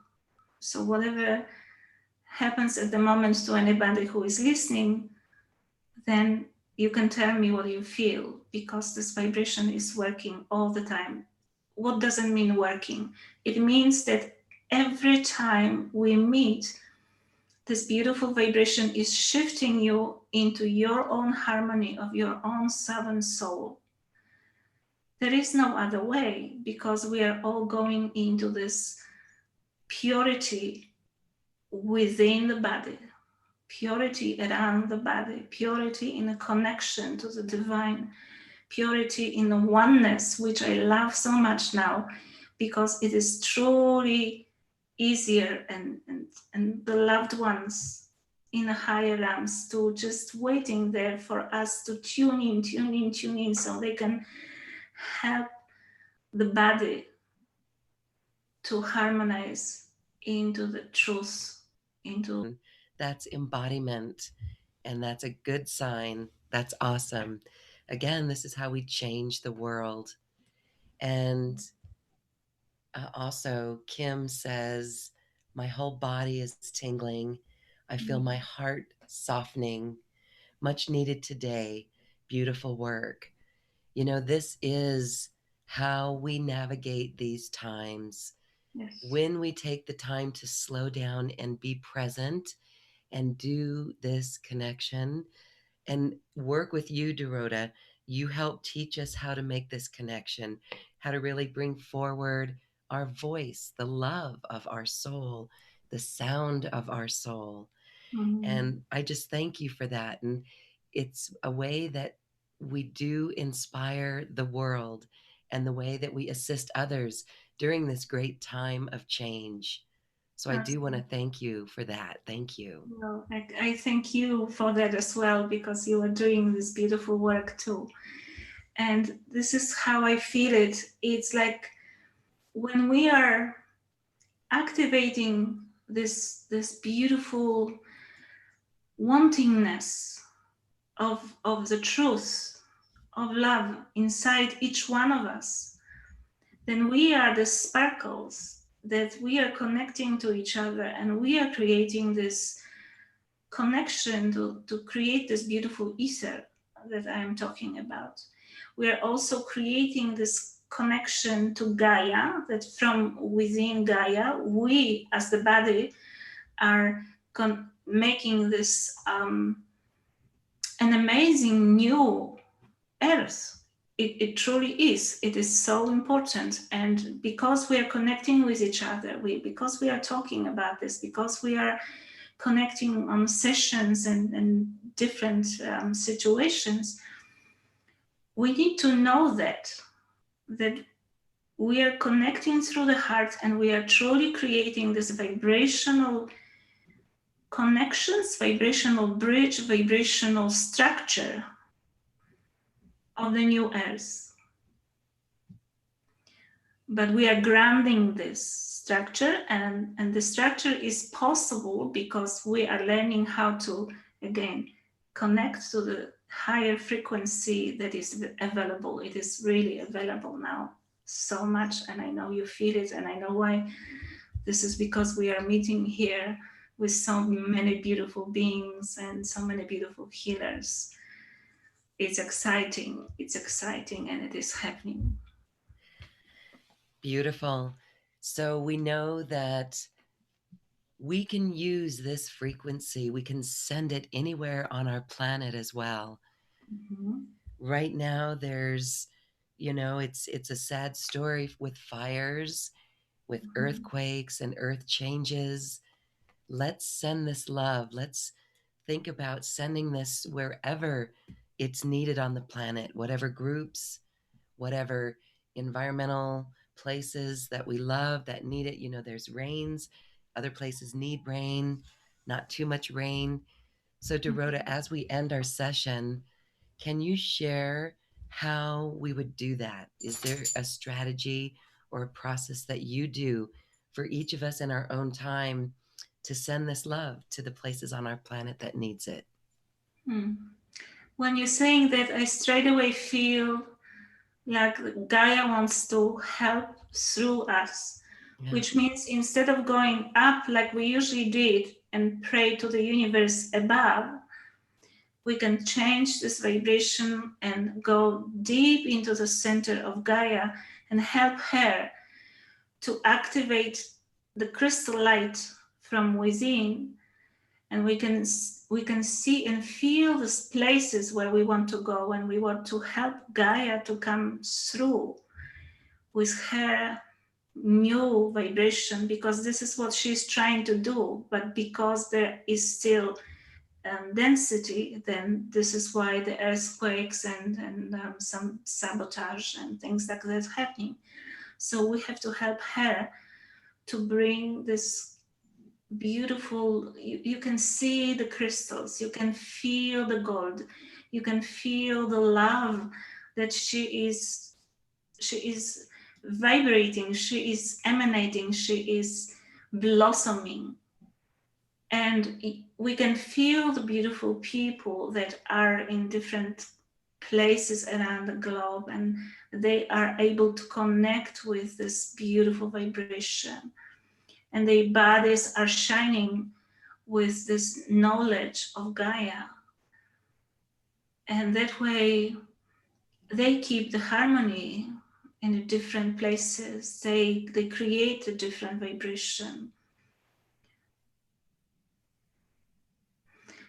So whatever happens at the moment to anybody who is listening, then you can tell me what you feel, because this vibration is working all the time. What does it mean working? It means that every time we meet, this beautiful vibration is shifting you into your own harmony of your own southern soul. There is no other way, because we are all going into this purity within the body, purity around the body, purity in a connection to the divine, purity in the oneness, which I love so much now, because it is truly easier, and the loved ones in the higher realms to just waiting there for us to tune in, so they can help the body to harmonize into the truth, into that's embodiment, and that's a good sign. That's awesome. Again, this is how we change the world. And also, Kim says, my whole body is tingling. I feel my heart softening. Much needed today. Beautiful work. You know, this is how we navigate these times. yes. When we take the time to slow down and be present and do this connection and work with you, Dorota, you help teach us how to make this connection, how to really bring forward our voice, the love of our soul, the sound of our soul. And I just thank you for that. And it's a way that we do inspire the world, and the way that we assist others during this great time of change. So I do want to thank you for that. Thank you. Well, I thank you for that as well, because you are doing this beautiful work too. And this is how I feel it. It's like when we are activating this beautiful wantingness of the truth of love inside each one of us, then we are the sparkles that we are connecting to each other, and we are creating this connection to create this beautiful ether that I'm talking about. We are also creating this connection to Gaia, that from within Gaia, we as the body are making this an amazing new earth. It truly is. It is so important. And because we are connecting with each other, because we are talking about this, because we are connecting on sessions and different situations, we need to know that we are connecting through the heart, and we are truly creating this vibrational connections, vibrational bridge, vibrational structure of the new earth. But we are grounding this structure, and the structure is possible because we are learning how to, again, connect to the higher frequency that is available. It is really available now so much, and I know you feel it, and I know why. This is because we are meeting here with so many beautiful beings and so many beautiful healers. It's exciting, and it is happening. Beautiful. So we know that we can use this frequency, we can send it anywhere on our planet as well. Mm-hmm. Right now, there's, it's a sad story with fires, with earthquakes and earth changes. Let's send this love. Let's think about sending this wherever it's needed on the planet, whatever groups, whatever environmental places that we love that need it. There's rains, other places need rain, not too much rain. So, Dorota, as we end our session, can you share how we would do that? Is there a strategy or a process that you do for each of us in our own time to send this love to the places on our planet that needs it? When you're saying that, I straight away feel like Gaia wants to help through us, which means instead of going up like we usually did and pray to the universe above, we can change this vibration and go deep into the center of Gaia and help her to activate the crystal light from within. And we can see and feel these places where we want to go, and we want to help Gaia to come through with her new vibration, because this is what she's trying to do. But because there is still density, then this is why the earthquakes and some sabotage and things like that happening. So we have to help her to bring this beautiful, you can see the crystals, you can feel the gold, you can feel the love that she is vibrating, she is emanating, she is blossoming. And we can feel the beautiful people that are in different places around the globe, and they are able to connect with this beautiful vibration, and their bodies are shining with this knowledge of Gaia. And that way they keep the harmony in the different places. They create a different vibration.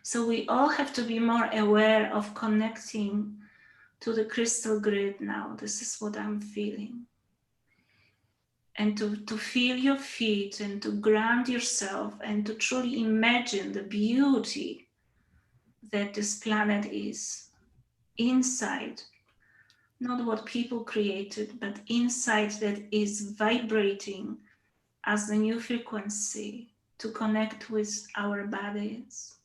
So we all have to be more aware of connecting to the crystal grid now. This is what I'm feeling. And to feel your feet and to ground yourself and to truly imagine the beauty that this planet is inside. Not what people created, but inside that is vibrating as the new frequency to connect with our bodies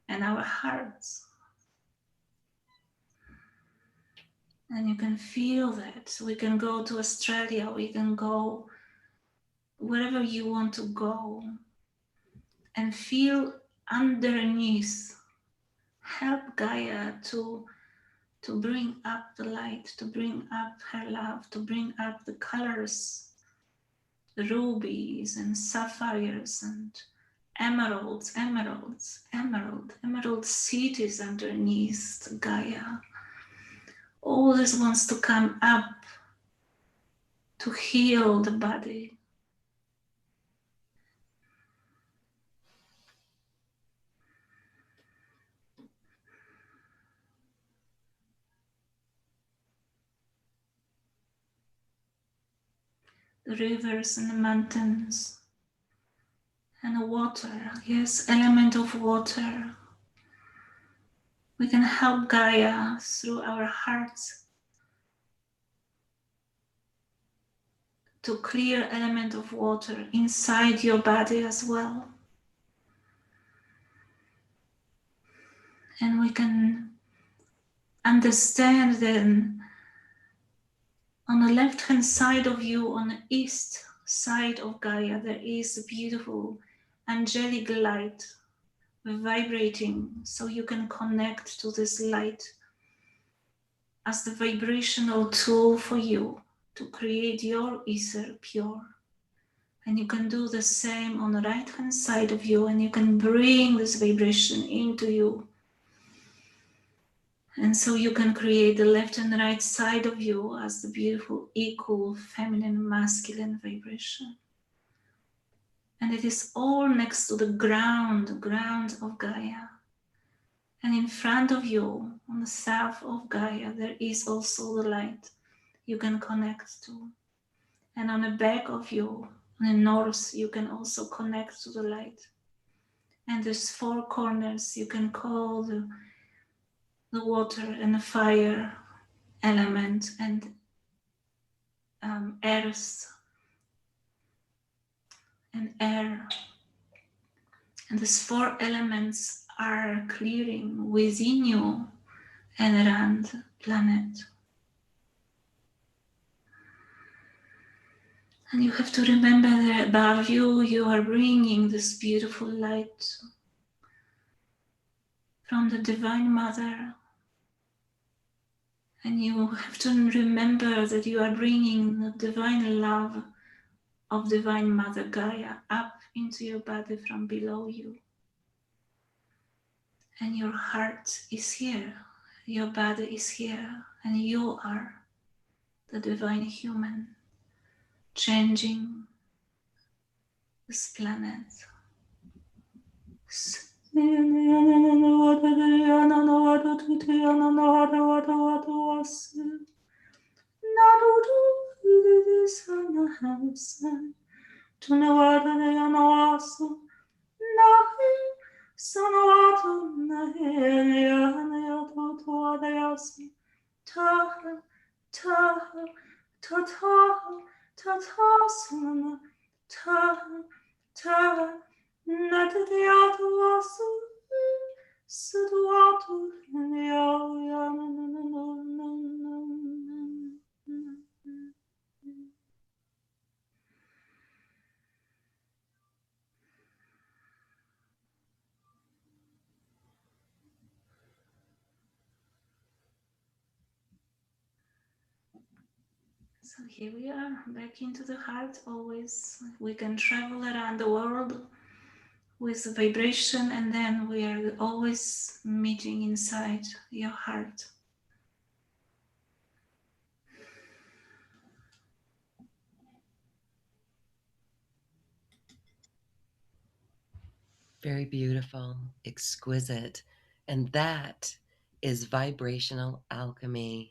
and our hearts. And you can feel that. We can go to Australia, we can go wherever you want to go and feel underneath. Help Gaia to bring up the light, to bring up her love, to bring up the colors, the rubies and sapphires and emerald cities underneath Gaia. All this wants to come up to heal the body. The rivers and the mountains and the water, yes, element of water. We can help Gaia through our hearts to clear element of water inside your body as well. And we can understand then on the left hand side of you, on the east side of Gaia, there is a beautiful angelic light vibrating, so you can connect to this light as the vibrational tool for you to create your ether pure. And you can do the same on the right hand side of you, and you can bring this vibration into you. And so you can create the left and right side of you as the beautiful equal feminine masculine vibration. And it is all next to the ground of Gaia. And in front of you, on the south of Gaia, there is also the light you can connect to. And on the back of you, on the north, you can also connect to the light. And there's 4 corners you can call the water and the fire element and earth and air. And these 4 elements are clearing within you and around the planet. And you have to remember that above you, you are bringing this beautiful light from the Divine Mother. And you have to remember that you are bringing the divine love of Divine Mother Gaia up into your body from below you. And your heart is here, your body is here, and you are the divine human changing this planet. So here we are, back into the heart always. We can travel around the world with the vibration, and then we are always meeting inside your heart. Very beautiful, exquisite. And that is vibrational alchemy.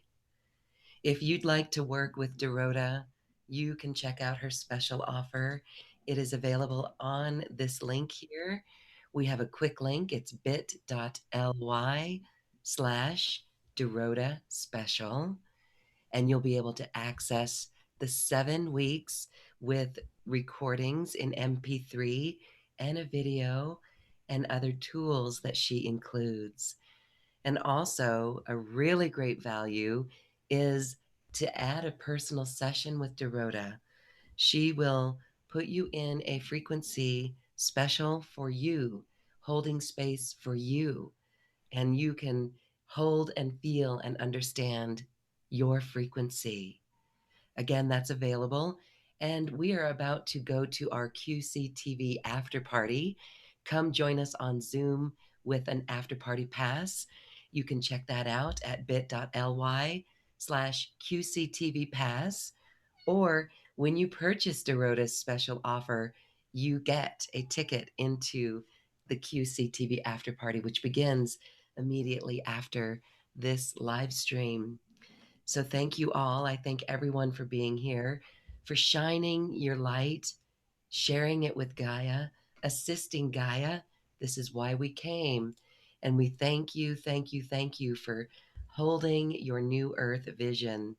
If you'd like to work with Dorota, you can check out her special offer. It is available on this link here. We have a quick link. It's bit.ly/Dorota special. And you'll be able to access the 7 weeks with recordings in MP3 and a video and other tools that she includes. And also, a really great value is to add a personal session with Dorota. She will put you in a frequency special for you, holding space for you, and you can hold and feel and understand your frequency. Again, that's available. And we are about to go to our QCTV after party. Come join us on Zoom with an after party pass. You can check that out at bit.ly/QCTV pass. Or when you purchase Dorota's special offer, you get a ticket into the QCTV after party, which begins immediately after this live stream. So thank you all. I thank everyone for being here, for shining your light, sharing it with Gaia, assisting Gaia. This is why we came. And we thank you, thank you, thank you for holding your new earth vision.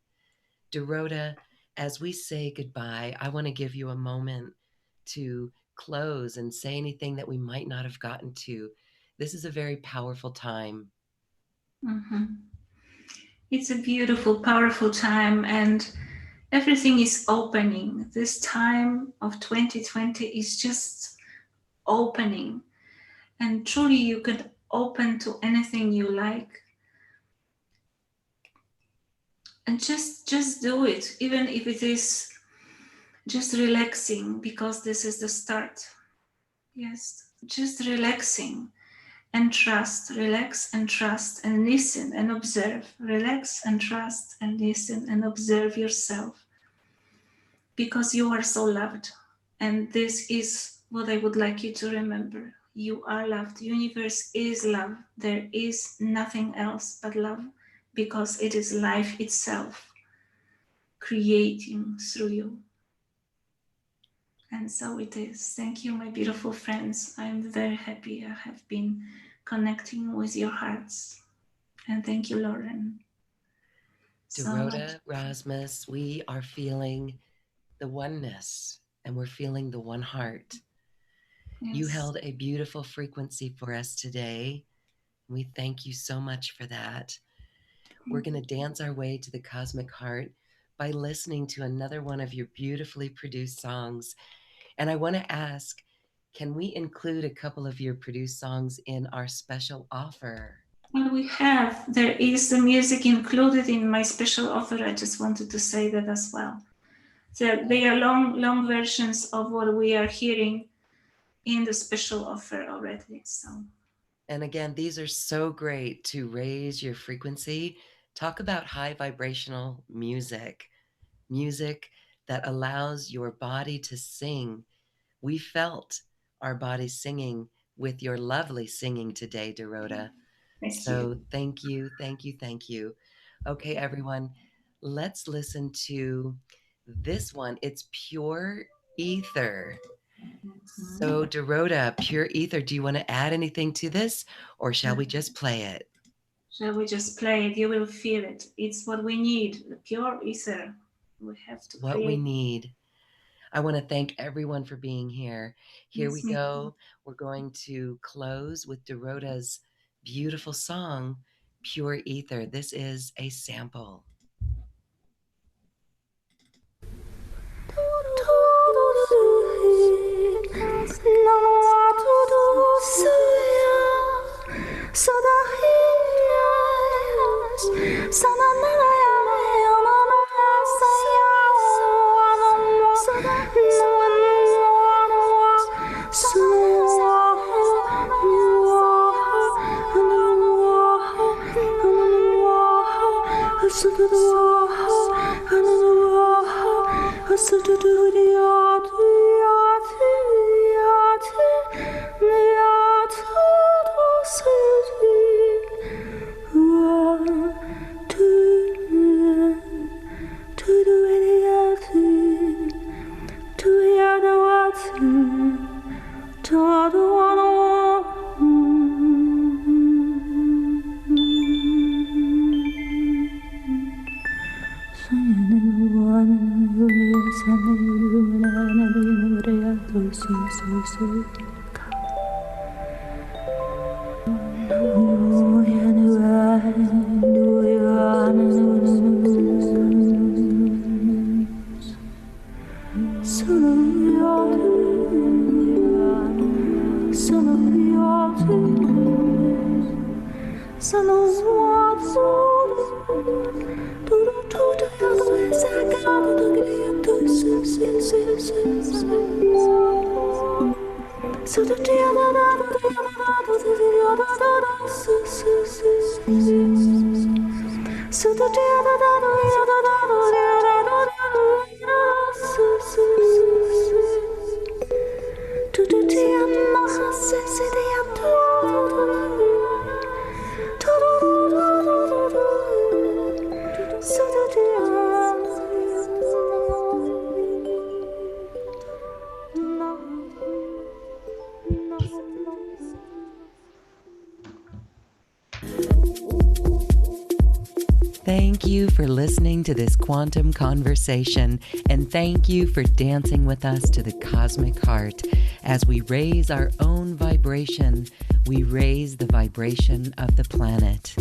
Dorota, as we say goodbye, I want to give you a moment to close and say anything that we might not have gotten to This is a very powerful time. It's a beautiful, powerful time, and everything is opening. This time of 2020 is just opening, and truly you could open to anything you like, and just do it, even if it is just relaxing, because this is the start. Yes, just relaxing and trust. Relax and trust and listen and observe. Relax and trust and listen and observe yourself, because you are so loved. And this is what I would like you to remember. You are loved. The universe is love. There is nothing else but love, because it is life itself creating through you. And so it is. Thank you, my beautiful friends. I'm very happy I have been connecting with your hearts. And thank you, Lauren. Dorota, Rozmus, we are feeling the oneness, and we're feeling the one heart. Yes. You held a beautiful frequency for us today. We thank you so much for that. We're going to dance our way to the cosmic heart by listening to another one of your beautifully produced songs. And I want to ask, can we include a couple of your produced songs in our special offer? Well, we have. There is the music included in my special offer. I just wanted to say that as well. So they are long versions of what we are hearing in the special offer already. So. And again, these are so great to raise your frequency. Talk about high vibrational music, music that allows your body to sing. We felt our body singing with your lovely singing today, Dorota. Thank you, thank you, thank you. Okay, everyone, let's listen to this one. It's Pure Ether. So, Dorota, Pure Ether, do you want to add anything to this, or shall we just play it? Shall we just play it? You will feel it. It's what we need, the pure ether. We have to what create. We need. I want to thank everyone for being here. Here we go. We're going to close with Dorota's beautiful song, Pure Ether. This is a sample. Thank you for listening to this quantum conversation, and thank you for dancing with us to the cosmic heart as we raise our own vibration we raise the vibration of the planet.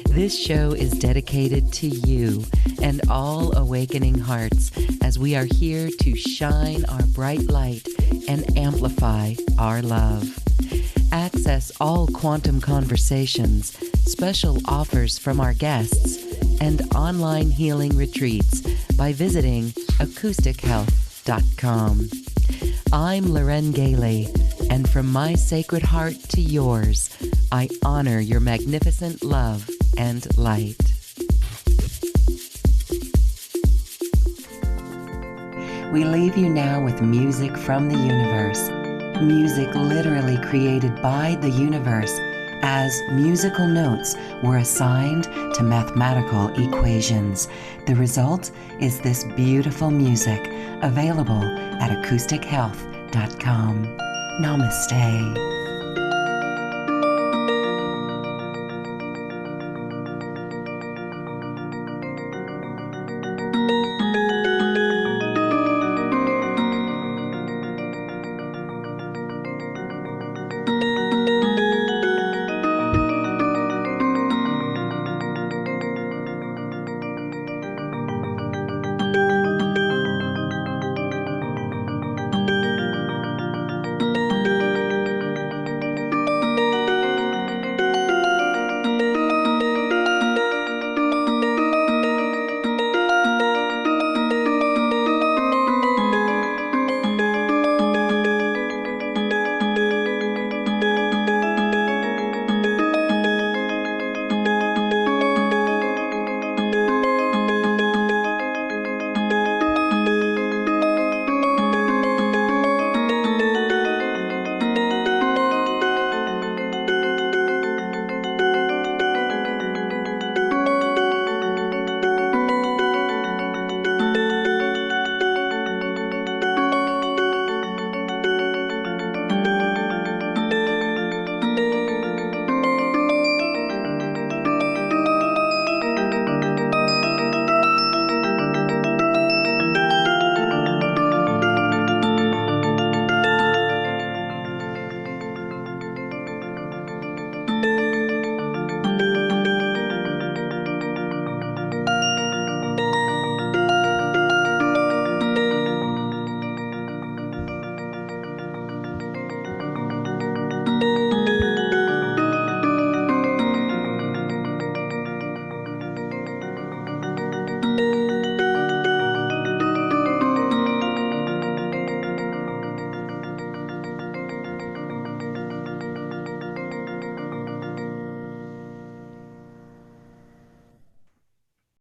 This show is dedicated to you and all awakening hearts as we are here to shine our bright light and amplify our love. Access all quantum conversations, special offers from our guests, and online healing retreats by visiting acoustichealth.com. I'm Loren Gailey, and from my sacred heart to yours, I honor your magnificent love and light. We leave you now with music from the universe. Music literally created by the universe as musical notes were assigned to mathematical equations. The result is this beautiful music available at acoustichealth.com. Namaste.